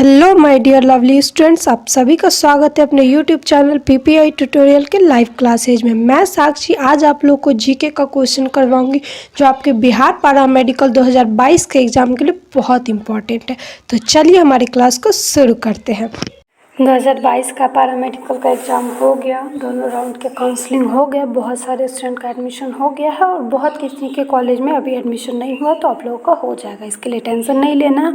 Hello my dear lovely students, आप सभी का स्वागत है अपने यूट्यूब चैनल पीपीआई ट्यूटोरियल के लाइव क्लासेज में। मैं साक्षी आज आप लोग को जीके का क्वेश्चन करवाऊंगी जो आपके बिहार पारा मेडिकल 2022 के एग्जाम के लिए बहुत इंपॉर्टेंट है। तो चलिए हमारी क्लास को शुरू करते हैं। 2022 का पारा मेडिकल का एग्ज़ाम हो गया, दोनों राउंड के काउंसलिंग हो गया, बहुत सारे स्टूडेंट का एडमिशन हो गया है और बहुत किसी के कॉलेज में अभी एडमिशन नहीं हुआ, तो आप लोगों का हो जाएगा, इसके लिए टेंशन नहीं लेना है।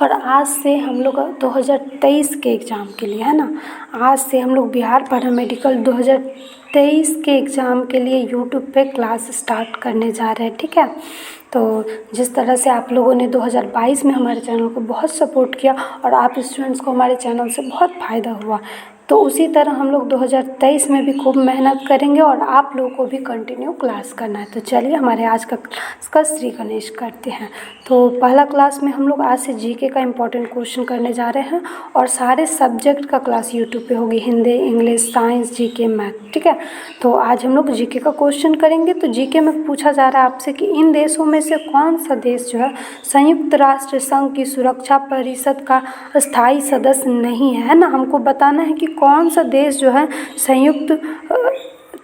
और आज से हम लोग 2023 के एग्ज़ाम के लिए है ना, आज से हम लोग बिहार पारा मेडिकल 2023 के एग्ज़ाम के लिए यूट्यूब पे क्लास स्टार्ट करने जा रहे हैं। ठीक है, तो जिस तरह से आप लोगों ने 2022 में हमारे चैनल को बहुत सपोर्ट किया और आप स्टूडेंट्स को हमारे चैनल से बहुत फ़ायदा हुआ, तो उसी तरह हम लोग 2023 में भी खूब मेहनत करेंगे और आप लोगों को भी कंटिन्यू क्लास करना है। तो चलिए हमारे आज का क्लास का श्री गणेश करते हैं। तो पहला क्लास में हम लोग आज से जीके का इम्पोर्टेंट क्वेश्चन करने जा रहे हैं और सारे सब्जेक्ट का क्लास यूट्यूब पे होगी, Hindi, English, science, GK, math. ठीक है, तो आज हम लोग जीके का क्वेश्चन करेंगे। तो जीके में पूछा जा रहा है आपसे कि इन देशों में से कौन सा देश जो है संयुक्त राष्ट्र संघ की सुरक्षा परिषद का स्थायी सदस्य नहीं है ना। हमको बताना है कि कौन सा देश जो है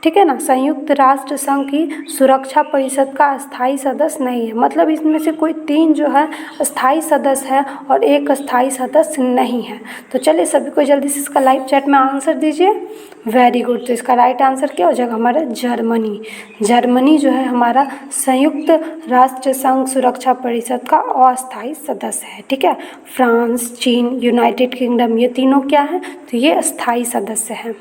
ठीक है ना, संयुक्त राष्ट्र संघ की सुरक्षा परिषद का स्थायी सदस्य नहीं है। मतलब इसमें से कोई 3 जो है स्थायी सदस्य है और 1 स्थायी सदस्य नहीं है। तो चलिए सभी को जल्दी से इसका लाइव चैट में आंसर दीजिए। वेरी गुड, तो इसका राइट आंसर क्या हो जाएगा हमारा? जर्मनी। जर्मनी जो है हमारा संयुक्त राष्ट्र संघ सुरक्षा परिषद का अस्थायी सदस्य है। ठीक है, फ्रांस, चीन, यूनाइटेड किंगडम, ये तीनों क्या है? तो ये स्थायी सदस्य हैं।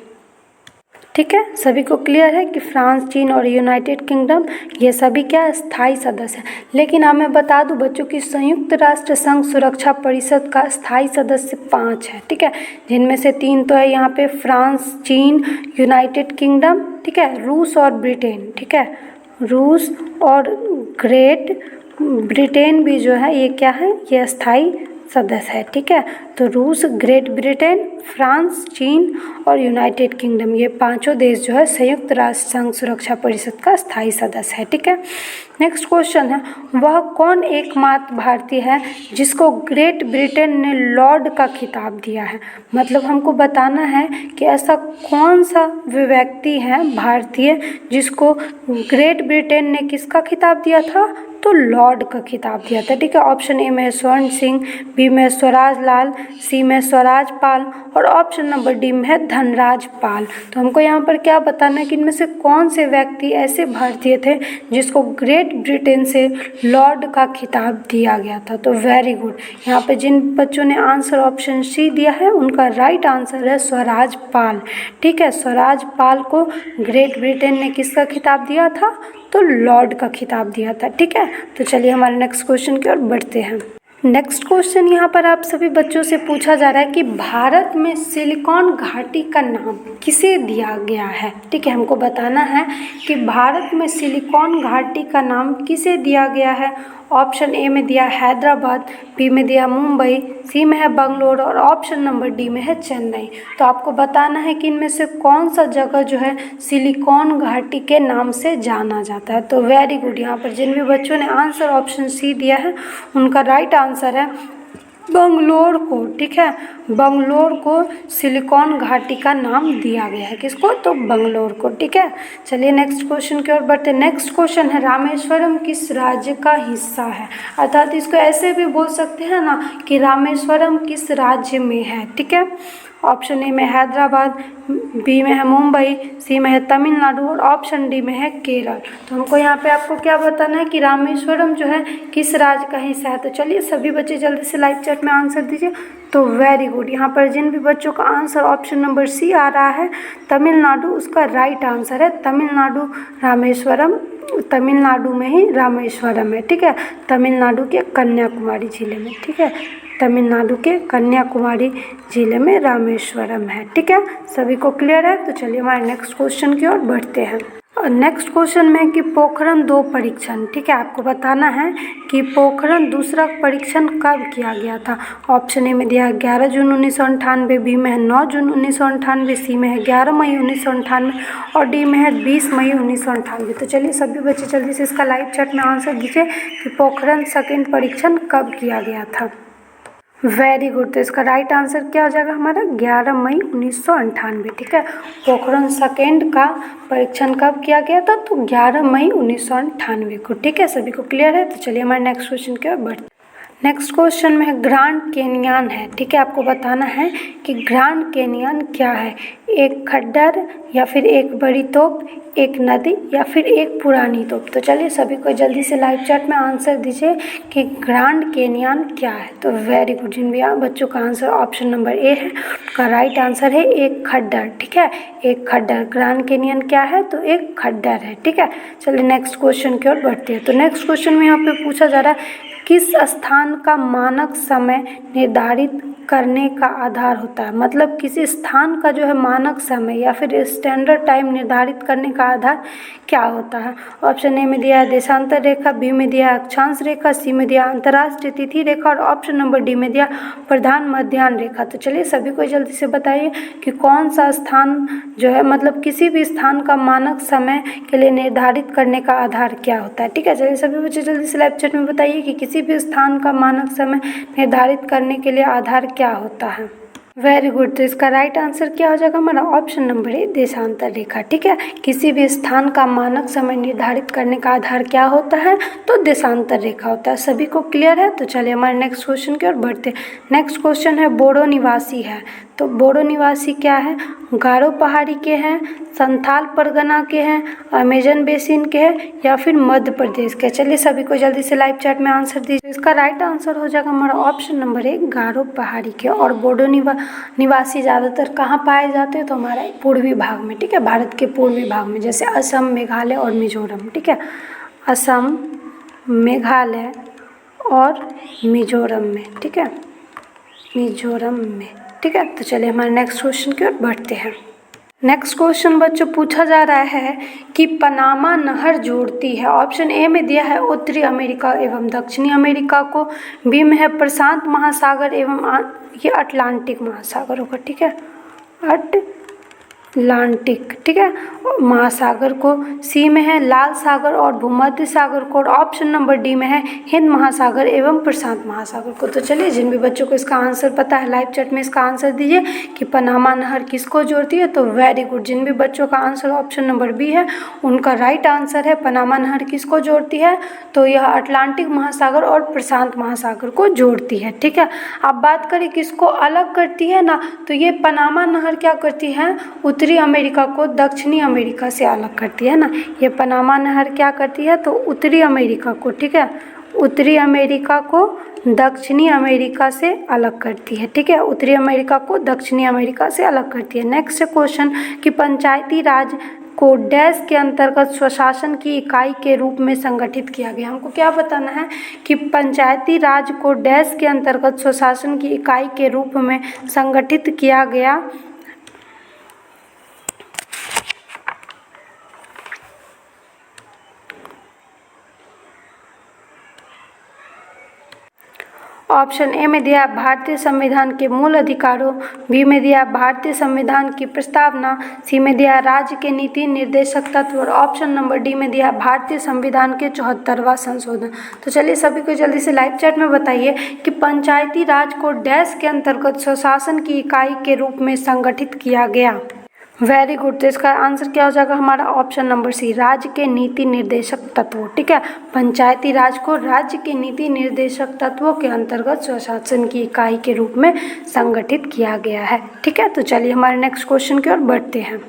ठीक है, सभी को क्लियर है कि फ्रांस, चीन और यूनाइटेड किंगडम ये सभी क्या स्थायी सदस्य हैं। लेकिन मैं बता दूं बच्चों कि संयुक्त राष्ट्र संघ सुरक्षा परिषद का स्थायी सदस्य 5 है। ठीक है, जिनमें से 3 तो है यहाँ पे फ्रांस, चीन, यूनाइटेड किंगडम, ठीक है, रूस और ब्रिटेन। ठीक है, रूस और ग्रेट ब्रिटेन भी जो है ये क्या है? ये स्थायी सदस्य है। ठीक है, तो रूस, ग्रेट ब्रिटेन, फ्रांस, चीन और यूनाइटेड किंगडम ये 5 देश जो है संयुक्त राष्ट्र संघ सुरक्षा परिषद का स्थायी सदस्य है। ठीक है, नेक्स्ट क्वेश्चन है, वह कौन एकमात्र भारतीय है जिसको ग्रेट ब्रिटेन ने लॉर्ड का खिताब दिया है? मतलब हमको बताना है कि ऐसा कौन सा व्यक्ति है भारतीय जिसको ग्रेट ब्रिटेन ने किसका खिताब दिया था? तो लॉर्ड का खिताब दिया था। ठीक है, ऑप्शन ए में स्वर्ण सिंह, बी में स्वराज लाल, सी में स्वराज पाल और ऑप्शन नंबर डी में है धनराज पाल। तो हमको यहाँ पर क्या बताना है कि इनमें से कौन से व्यक्ति ऐसे भारतीय थे जिसको ग्रेट ब्रिटेन से लॉर्ड का खिताब दिया गया था? तो वेरी गुड, यहाँ पे जिन बच्चों ने आंसर ऑप्शन सी दिया है उनका राइट आंसर है स्वराज पाल। ठीक है, स्वराज पाल को ग्रेट ब्रिटेन ने किसका खिताब दिया था? तो लॉर्ड का खिताब दिया था। ठीक है, तो चलिए हमारे नेक्स्ट क्वेश्चन की ओर बढ़ते हैं। नेक्स्ट क्वेश्चन यहाँ पर आप सभी बच्चों से पूछा जा रहा है कि भारत में सिलिकॉन घाटी का नाम किसे दिया गया है? ठीक है, हमको बताना है कि भारत में सिलिकॉन घाटी का नाम किसे दिया गया है। ऑप्शन ए में दिया हैदराबाद, बी में दिया मुंबई, सी में है बंगलोर और ऑप्शन नंबर डी में है चेन्नई। तो आपको बताना है कि इनमें से कौन सा जगह जो है सिलिकॉन घाटी के नाम से जाना जाता है। तो वेरी गुड, यहाँ पर जिन भी बच्चों ने आंसर ऑप्शन सी दिया है उनका राइट आंसर है बंगलोर को। ठीक है, बंगलोर को सिलिकॉन घाटी का नाम दिया गया है। किसको? तो बंगलोर को। ठीक है, चलिए नेक्स्ट क्वेश्चन की ओर बढ़ते हैं। नेक्स्ट क्वेश्चन है, रामेश्वरम किस राज्य का हिस्सा है? अर्थात इसको ऐसे भी बोल सकते हैं ना कि रामेश्वरम किस राज्य में है। ठीक है, ऑप्शन ए में हैदराबाद, बी में है मुंबई, सी में है तमिलनाडु और ऑप्शन डी में है केरल। तो हमको यहाँ पे आपको क्या बताना है कि रामेश्वरम जो है किस राज्य का हिस्सा है। तो चलिए सभी बच्चे जल्दी से लाइव चैट में आंसर दीजिए। तो वेरी गुड, यहाँ पर जिन भी बच्चों का आंसर ऑप्शन नंबर सी आ रहा है तमिलनाडु, उसका राइट आंसर है तमिलनाडु। रामेश्वरम तमिलनाडु में ही रामेश्वरम है। ठीक है, तमिलनाडु के कन्याकुमारी जिले में। ठीक है, तमिलनाडु के कन्याकुमारी जिले में रामेश्वरम है। ठीक है, सभी को क्लियर है? तो चलिए हमारे नेक्स्ट क्वेश्चन की ओर बढ़ते हैं। नेक्स्ट क्वेश्चन में कि पोखरण 2 परीक्षण, ठीक है, आपको बताना है कि पोखरण दूसरा परीक्षण कब किया गया था। ऑप्शन ए में दिया 11 जून 1998, बी में है 9 जून 1998, सी में है 11 मई 1998 और डी में है 20 मई 1998। तो चलिए सभी बच्चे जल्दी से इसका लाइव चैट में आंसर दीजिए कि पोखरण सेकेंड परीक्षण कब किया गया था। Very good. तो इसका राइट आंसर क्या हो जाएगा हमारा 11 मई 1998। ठीक है, पोखरण सेकेंड का परीक्षण कब किया गया था? तो 11 मई 1998 को। ठीक है, सभी को क्लियर है? तो चलिए हमारे नेक्स्ट क्वेश्चन की ओर बढ़ते। नेक्स्ट क्वेश्चन में है ग्रैंड कैनियन है। ठीक है, आपको बताना है कि ग्रैंड कैनियन क्या है। एक खड्डर या फिर एक बड़ी तोप, एक नदी या फिर एक पुरानी तोप। तो चलिए सभी को जल्दी से लाइव चैट में आंसर दीजिए कि ग्रैंड कैनियन क्या है। तो वेरी गुड, जिन भी बच्चों का आंसर ऑप्शन नंबर ए है, उसका राइट आंसर है एक खड्डर। ठीक है, एक खड्डर। ग्रैंड कैनियन क्या है? तो एक खड्डर है। ठीक है, चलिए नेक्स्ट क्वेश्चन की ओर बढ़ते हैं। तो नेक्स्ट क्वेश्चन में यहाँ पे पूछा जा रहा है किस स्थान का मानक समय निर्धारित करने का आधार होता है। मतलब किसी स्थान का जो है मानक समय या फिर स्टैंडर्ड टाइम निर्धारित करने का आधार क्या होता है। ऑप्शन ए में दिया है देशांतर रेखा, बी में दिया है अक्षांश रेखा, सी में दिया अंतर्राष्ट्रीय तिथि रेखा और ऑप्शन नंबर डी में दिया प्रधान मध्याह्न रेखा। तो चलिए सभी को जल्दी से बताइए कि कौन सा स्थान जो है मतलब किसी भी स्थान का मानक समय के लिए निर्धारित करने का आधार क्या होता है। ठीक है, चलिए सभी बच्चे जल्दी से लाइव चैट में बताइए कि किसी भी स्थान का मानक समय निर्धारित करने के लिए आधार क्या होता है। Very good. तो इसका राइट आंसर क्या हो जाएगा हमारा ऑप्शन नंबर ए देशांतर रेखा। ठीक है, किसी भी स्थान का मानक समय निर्धारित करने का आधार क्या होता है? तो देशांतर रेखा होता है। सभी को क्लियर है? तो चलिए हमारे नेक्स्ट क्वेश्चन की ओर बढ़ते हैं। नेक्स्ट क्वेश्चन है बोडो निवासी है। तो बोडो निवासी क्या है? गारो पहाड़ी के हैं, संथाल परगना के हैं, अमेजन बेसिन के हैं या फिर मध्य प्रदेश के। चलिए सभी को जल्दी से लाइव चैट में आंसर दीजिए। इसका राइट आंसर हो जाएगा हमारा ऑप्शन नंबर ए गारो पहाड़ी के। और बोडो निवासी ज़्यादातर कहाँ पाए जाते हैं? तो हमारे पूर्वी भाग में। ठीक है, भारत के पूर्वी भाग में, जैसे असम, मेघालय और मिजोरम। ठीक है, असम, मेघालय और मिजोरम में। ठीक है, मिजोरम में। ठीक है, तो चलिए हमारे नेक्स्ट क्वेश्चन की ओर बढ़ते हैं। नेक्स्ट क्वेश्चन बच्चों पूछा जा रहा है कि पनामा नहर जोड़ती है। ऑप्शन ए में दिया है उत्तरी अमेरिका एवं दक्षिणी अमेरिका को, बी में है प्रशांत महासागर एवं ये अटलांटिक महासागर होगा। ठीक है, अटलांटिक। ठीक है, महासागर को, सी में है लाल सागर और भूमध्य सागर को, और ऑप्शन नंबर डी में है हिंद महासागर एवं प्रशांत महासागर को। तो चलिए जिन भी बच्चों को इसका आंसर पता है लाइव चैट में इसका आंसर दीजिए कि पनामा नहर किसको जोड़ती है। तो वेरी गुड, जिन भी बच्चों का आंसर ऑप्शन नंबर बी है उनका राइट आंसर है पनामा नहर किसको जोड़ती है? तो यह अटलांटिक महासागर और प्रशांत महासागर को जोड़ती है। ठीक है, अब बात करें किसको अलग करती है ना, तो ये पनामा नहर क्या करती है? उत्तरी अमेरिका को दक्षिणी अमेरिका से अलग करती है ना। ये पनामा नहर क्या करती है? तो उत्तरी अमेरिका को, ठीक है, उत्तरी अमेरिका को दक्षिणी अमेरिका से अलग करती है। ठीक है, उत्तरी अमेरिका को दक्षिणी अमेरिका से अलग करती है। नेक्स्ट क्वेश्चन कि पंचायती राज को डैश के अंतर्गत स्वशासन की इकाई के रूप में संगठित किया गया। हमको क्या बताना है कि पंचायती राज को डैश के अंतर्गत स्वशासन की इकाई के रूप में संगठित किया गया। ऑप्शन ए में दिया भारतीय संविधान के मूल अधिकारों, बी में दिया भारतीय संविधान की प्रस्तावना, सी में दिया राज्य के नीति निर्देशक तत्व और ऑप्शन नंबर डी में दिया भारतीय संविधान के 74वां संशोधन। तो चलिए सभी को जल्दी से लाइव चैट में बताइए कि पंचायती राज को डैश के अंतर्गत स्वशासन की इकाई के रूप में संगठित किया गया। Very good. तो इसका आंसर क्या हो जाएगा हमारा ऑप्शन नंबर सी राज्य के नीति निर्देशक तत्वों। ठीक है, पंचायती राज को राज्य के नीति निर्देशक तत्वों के अंतर्गत स्वशासन की इकाई के रूप में संगठित किया गया है। ठीक है, तो चलिए हमारे नेक्स्ट क्वेश्चन की ओर बढ़ते हैं।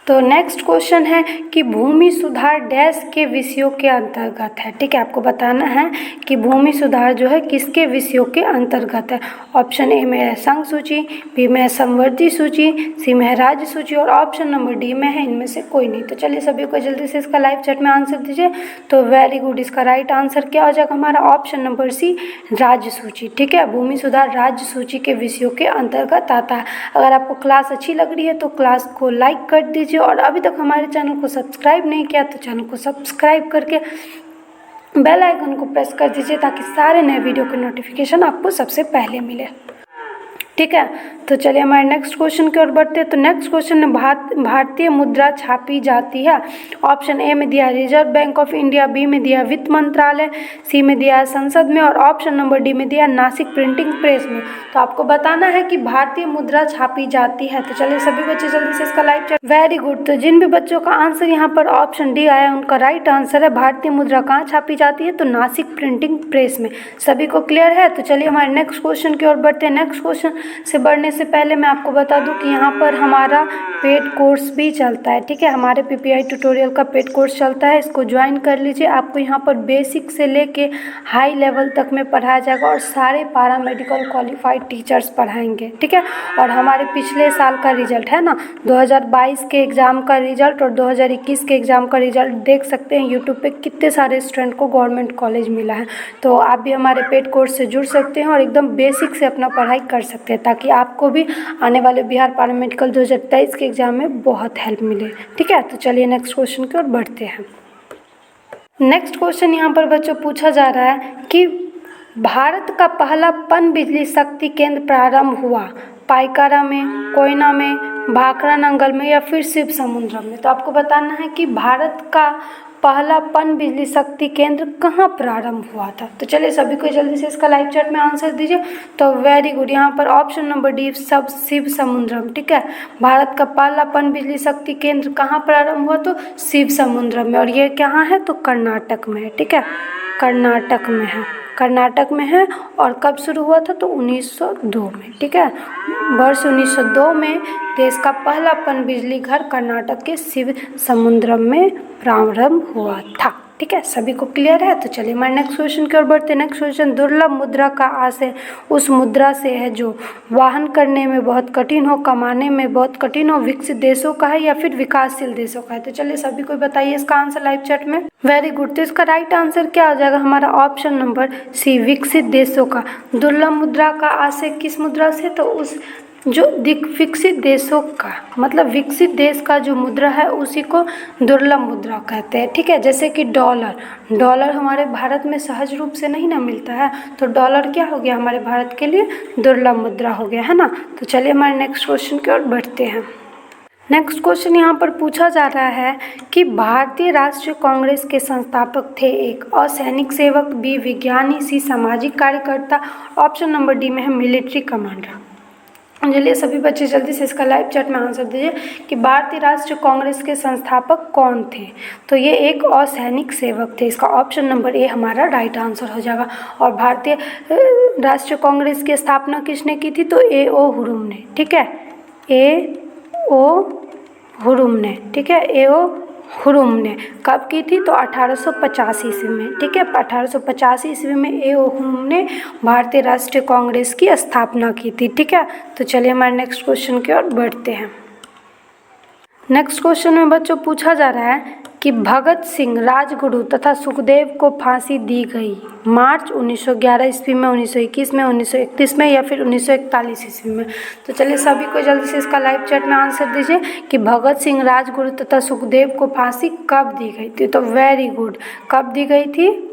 तो नेक्स्ट क्वेश्चन है कि भूमि सुधार डैश के विषयों के अंतर्गत है। ठीक है, आपको बताना है कि भूमि सुधार जो है किसके विषयों के अंतर्गत है। ऑप्शन ए में है संघ सूची, बी में है समवर्ती सूची, सी में है राज्य सूची और ऑप्शन नंबर डी में है इनमें से कोई नहीं। तो चलिए सभी को जल्दी से इसका लाइव चैट में आंसर दीजिए। तो वेरी गुड, इसका राइट आंसर क्या हो जाएगा हमारा ऑप्शन नंबर सी राज्य सूची। ठीक है, भूमि सुधार राज्य सूची के विषयों के अंतर्गत आता है। अगर आपको क्लास अच्छी लग रही है तो क्लास को लाइक कर दीजिए और अभी तक हमारे चैनल को सब्सक्राइब नहीं किया तो चैनल को सब्सक्राइब करके बेल आइकन को प्रेस कर दीजिए ताकि सारे नए वीडियो के नोटिफिकेशन आपको सबसे पहले मिले। ठीक है। तो चलिए हमारे नेक्स्ट क्वेश्चन की ओर बढ़ते हैं। तो नेक्स्ट क्वेश्चन में भारतीय मुद्रा छापी जाती है। ऑप्शन ए में दिया reserve bank of India, B में दिया वित्त मंत्रालय, सी में दिया है संसद में और ऑप्शन नंबर डी में दिया नासिक प्रिंटिंग प्रेस में। तो आपको बताना है कि भारतीय मुद्रा छापी जाती है। तो चलिए सभी बच्चे जल्दी से इसका लाइव चैट। Very good. तो जिन भी बच्चों का आंसर यहाँ पर ऑप्शन डी आया उनका राइट आंसर है भारतीय मुद्रा कहाँ छापी जाती है, तो नासिक प्रिंटिंग प्रेस में। सभी को क्लियर है। तो चलिए हमारे नेक्स्ट क्वेश्चन की ओर बढ़ते हैं। नेक्स्ट क्वेश्चन से बढ़ने से पहले मैं आपको बता दूं कि यहाँ पर हमारा पेड कोर्स भी चलता है। ठीक है, हमारे पीपीआई ट्यूटोरियल का पेड कोर्स चलता है, इसको ज्वाइन कर लीजिए। आपको यहाँ पर बेसिक से लेके हाई लेवल तक में पढ़ाया जाएगा और सारे पैरामेडिकल क्वालिफाइड टीचर्स पढ़ाएंगे। ठीक है, और हमारे पिछले साल का रिजल्ट है ना, 2022 के एग्ज़ाम का रिजल्ट और 2021 के एग्ज़ाम का रिजल्ट देख सकते हैं यूट्यूब पे कितने सारे स्टूडेंट को गवर्नमेंट कॉलेज मिला है। तो आप भी हमारे पेड कोर्स से जुड़ सकते हैं और एकदम बेसिक से अपना पढ़ाई कर सकते हैं ताकि आपको भी आने वाले बिहार पैरामेडिकल 2023 के एग्ज़ाम में बहुत हेल्प मिले। ठीक है, तो चलिए नेक्स्ट क्वेश्चन की ओर बढ़ते हैं। नेक्स्ट क्वेश्चन यहाँ पर बच्चों पूछा जा रहा है कि भारत का पहला पन बिजली शक्ति केंद्र प्रारंभ हुआ पाइकारा में, कोयना में, भाखड़ा नंगल में या फिर शिव समुद्रम में। तो आपको बताना है कि भारत का पहला पन बिजली शक्ति केंद्र कहाँ प्रारंभ हुआ था। तो चलिए सभी को जल्दी से इसका लाइव चैट में आंसर दीजिए। तो वेरी गुड, यहाँ पर ऑप्शन नंबर डी सब शिव समुद्रम। ठीक है, भारत का पहला पन बिजली शक्ति केंद्र कहाँ प्रारंभ हुआ, तो शिव समुद्रम में। और ये कहाँ है, तो कर्नाटक में है। ठीक है, कर्नाटक में है, कर्नाटक में है। और कब शुरू हुआ था, तो 1902 में। ठीक है, वर्ष 1902 में देश का पहला पन बिजली घर कर्नाटक के शिव समुद्रम में प्रारंभ हुआ था। ठीक है, सभी को क्लियर है। तो चलिए हमारे नेक्स्ट क्वेश्चन की ओर बढ़ते हैं। नेक्स्ट क्वेश्चन, दुर्लभ मुद्रा का आशय उस मुद्रा से है जो वाहन करने में बहुत कठिन हो, कमाने में बहुत कठिन हो, विकसित देशों का है या फिर विकासशील देशों का है। तो चलिए सभी को बताइए इसका आंसर लाइव चैट में। Very good. तो इसका राइट आंसर क्या हो जाएगा, हमारा ऑप्शन नंबर सी विकसित देशों का। दुर्लभ मुद्रा का आशय किस मुद्रा से, तो उस जो विकसित देशों का, मतलब विकसित देश का जो मुद्रा है उसी को दुर्लभ मुद्रा कहते हैं। ठीक है, जैसे कि डॉलर हमारे भारत में सहज रूप से नहीं ना मिलता है, तो डॉलर क्या हो गया हमारे भारत के लिए दुर्लभ मुद्रा हो गया है ना। तो चलिए हमारे नेक्स्ट क्वेश्चन की ओर बढ़ते हैं। नेक्स्ट क्वेश्चन यहाँ पर पूछा जा रहा है कि भारतीय राष्ट्रीय कांग्रेस के संस्थापक थे एक असैनिक सेवक, बी विज्ञानी, सी सामाजिक कार्यकर्ता, ऑप्शन नंबर डी में है मिलिट्री कमांडर। चलिए सभी बच्चे जल्दी से इसका लाइव चैट में आंसर दीजिए कि भारतीय राष्ट्रीय कांग्रेस के संस्थापक कौन थे। तो ये एक असैनिक सेवक थे, इसका ऑप्शन नंबर ए हमारा राइट आंसर हो जाएगा। और भारतीय राष्ट्रीय कांग्रेस की स्थापना किसने की थी, तो ए.ओ. हुरुम ने। ठीक है, ए.ओ. हुरुम ने। ठीक है, ए.ओ. हुरुम ने कब की थी, तो 1885 ईस्वी में। ठीक है, 1885 ईस्वी में ए.ओ. हुरुम ने भारतीय राष्ट्रीय कांग्रेस की स्थापना की थी। ठीक है, तो चलिए हमारे नेक्स्ट क्वेश्चन की ओर बढ़ते हैं। नेक्स्ट क्वेश्चन में बच्चों पूछा जा रहा है कि भगत सिंह, राजगुरु तथा सुखदेव को फांसी दी गई मार्च 1911 ईस्वी में, 1921 में, 1931 में या फिर 1941 ईस्वी में। तो चलिए सभी को जल्दी से इसका लाइव चैट में आंसर दीजिए कि भगत सिंह, राजगुरु तथा सुखदेव को फांसी कब दी गई थी। तो वेरी गुड, कब दी गई थी,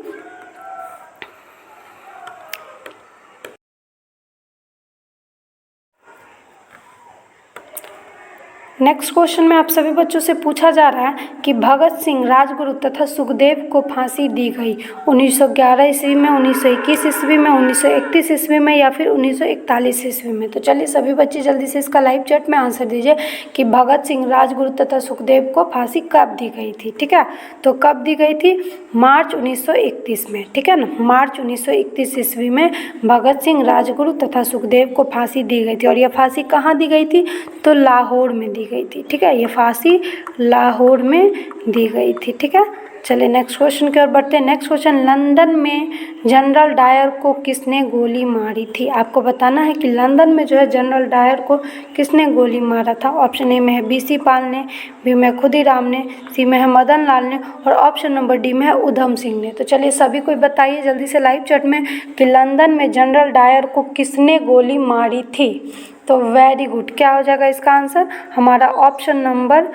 नेक्स्ट क्वेश्चन में आप सभी बच्चों से पूछा जा रहा है कि भगत सिंह, राजगुरु तथा सुखदेव को फांसी दी गई 1911 ईस्वी में, 1921 ईस्वी में, 1931 ईस्वी में या फिर 1941 ईस्वी में। तो चलिए सभी बच्चे जल्दी से इसका लाइव चैट में आंसर दीजिए कि भगत सिंह, राजगुरु तथा सुखदेव को फांसी कब दी गई थी। ठीक है, तो कब दी गई थी, मार्च 1931 में। ठीक है ना, मार्च 1931 ईस्वी में भगत सिंह, राजगुरु तथा सुखदेव को फांसी दी गई थी। और यह फांसी कहाँ दी गई थी, तो लाहौर में दी गई थी। ठीक है, ये फांसी लाहौर में दी गई थी। ठीक है, चलिए नेक्स्ट क्वेश्चन की ओर बढ़ते हैं। नेक्स्ट क्वेश्चन, लंदन में जनरल डायर को किसने गोली मारी थी। आपको बताना है कि लंदन में जो है जनरल डायर को किसने गोली मारा था। ऑप्शन ए में है बीसी पाल ने, बी में खुदीराम ने, सी में है मदन लाल ने और ऑप्शन नंबर डी में है उधम सिंह ने। तो चलिए सभी को बताइए जल्दी से लाइव चैट में कि लंदन में जनरल डायर को किसने गोली मारी थी। तो वेरी गुड, क्या हो जाएगा इसका आंसर, हमारा option number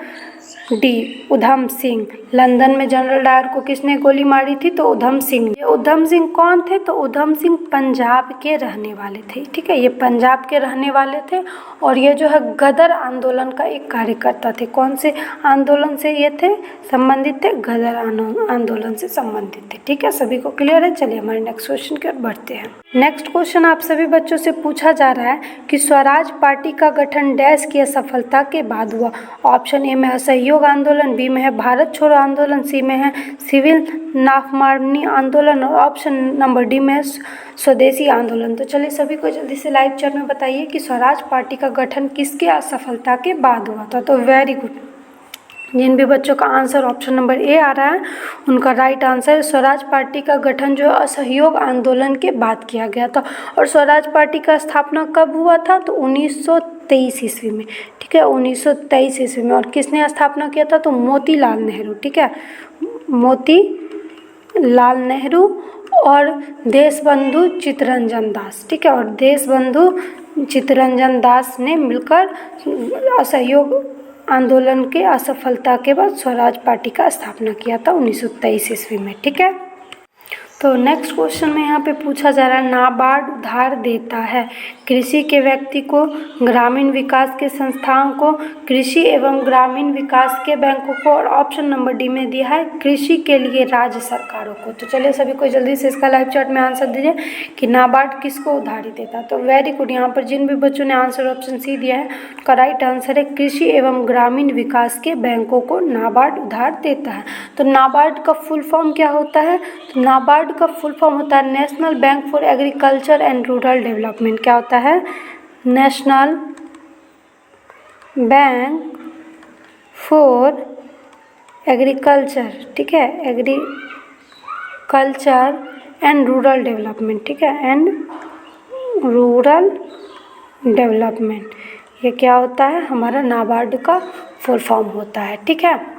D Udham Singh. London में जनरल डायर को किसने गोली मारी थी? तो उधम सिंह। ये उधम सिंह कौन थे? तो उधम सिंह पंजाब के रहने वाले थे, ठीक है, ये पंजाब के रहने वाले थे और ये जो है गदर आंदोलन का एक कार्यकर्ता थे। कौन से आंदोलन से ये थे संबंधित थे? गदर आंदोलन से संबंधित थे, ठीक है, सभी को क्लियर है। चलिए हमारे नेक्स्ट क्वेश्चन की ओर बढ़ते हैं। नेक्स्ट क्वेश्चन आप सभी बच्चों से पूछा जा रहा है कि स्वराज पार्टी का गठन डैश की असफलता के बाद हुआ। ऑप्शन ए में असहयोग आंदोलन, बी में है भारत छोड़ो आंदोलन, सी में है सिविल नाफरमानी आंदोलन और ऑप्शन नंबर डी में है स्वदेशी आंदोलन। तो चलिए सभी को जल्दी से लाइव चैट में बताइए कि स्वराज पार्टी का गठन किसके असफलता के बाद हुआ था। तो वेरी गुड, जिन भी बच्चों का आंसर ऑप्शन नंबर ए आ रहा है उनका राइट आंसर स्वराज पार्टी का गठन जो असहयोग आंदोलन के बाद किया गया था। और स्वराज पार्टी का स्थापना कब हुआ था? तो 1923 ईस्वी में, ठीक है, 1923 ईस्वी में। और किसने स्थापना किया था? तो मोतीलाल नेहरू, ठीक है, मोतीलाल नेहरू और देशबंधु चित्तरंजन दास, ठीक है, और देशबंधु चित्तरंजन दास ने मिलकर असहयोग आंदोलन के असफलता के बाद स्वराज पार्टी का स्थापना किया था 1923 ईस्वी में, ठीक है। तो नेक्स्ट क्वेश्चन में यहाँ पे पूछा जा रहा है नाबार्ड उधार देता है कृषि के व्यक्ति को, ग्रामीण विकास के संस्थाओं को, कृषि एवं ग्रामीण विकास के बैंकों को और ऑप्शन नंबर डी में दिया है कृषि के लिए राज्य सरकारों को। तो चलिए सभी को जल्दी से इसका लाइव चैट में आंसर दीजिए कि नाबार्ड किसको उधारी देता। तो वेरी गुड, यहाँ पर जिन भी बच्चों ने आंसर ऑप्शन सी दिया है उसका राइट आंसर है कृषि एवं ग्रामीण विकास के बैंकों को नाबार्ड उधार देता है। तो नाबार्ड का फुल फॉर्म क्या होता है? तो नाबार्ड का फुल फॉर्म होता है national bank for agriculture and rural development. क्या होता है? नेशनल बैंक फॉर एग्रीकल्चर, ठीक है, एग्रीकल्चर एंड रूरल डेवलपमेंट, ठीक है, एंड रूरल डेवलपमेंट। ये क्या होता है? हमारा नाबार्ड का फुल फॉर्म होता है, ठीक है।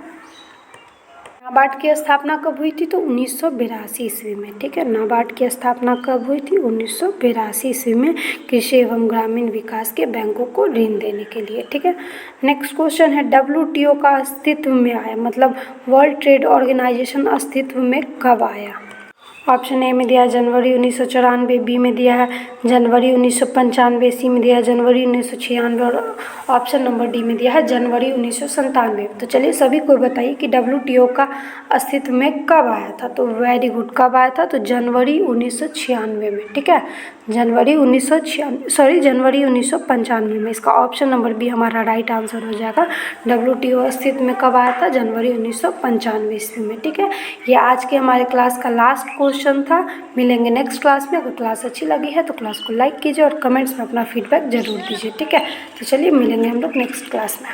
नाबार्ड की स्थापना कब हुई थी? तो 1982 ईस्वी में, ठीक है, नाबार्ड की स्थापना कब हुई थी? 1982 ईस्वी में, कृषि एवं ग्रामीण विकास के बैंकों को ऋण देने के लिए, ठीक है। नेक्स्ट क्वेश्चन है WTO का अस्तित्व में आया, मतलब वर्ल्ड ट्रेड ऑर्गेनाइजेशन अस्तित्व में कब आया? ऑप्शन ए में दिया है जनवरी 1994, बी में दिया है जनवरी 1995, सी में दिया है जनवरी 1996 और ऑप्शन नंबर डी में दिया है जनवरी 1997। तो चलिए सभी को बताइए कि WTO का अस्तित्व में कब आया था। तो वेरी गुड, कब आया था? तो जनवरी 1996 में, ठीक है, जनवरी 1995 में। इसका ऑप्शन नंबर बी हमारा राइट आंसर हो जाएगा। WTO अस्तित्व में कब आया था? जनवरी 1995 ईस्वी में, ठीक है। ये आज के हमारे क्लास का लास्ट क्वेश्चन था। मिलेंगे नेक्स्ट क्लास में। अगर क्लास अच्छी लगी है तो क्लास को लाइक कीजिए और कमेंट्स में अपना फीडबैक जरूर दीजिए, ठीक है। तो चलिए मिलेंगे हम लोग नेक्स्ट क्लास में।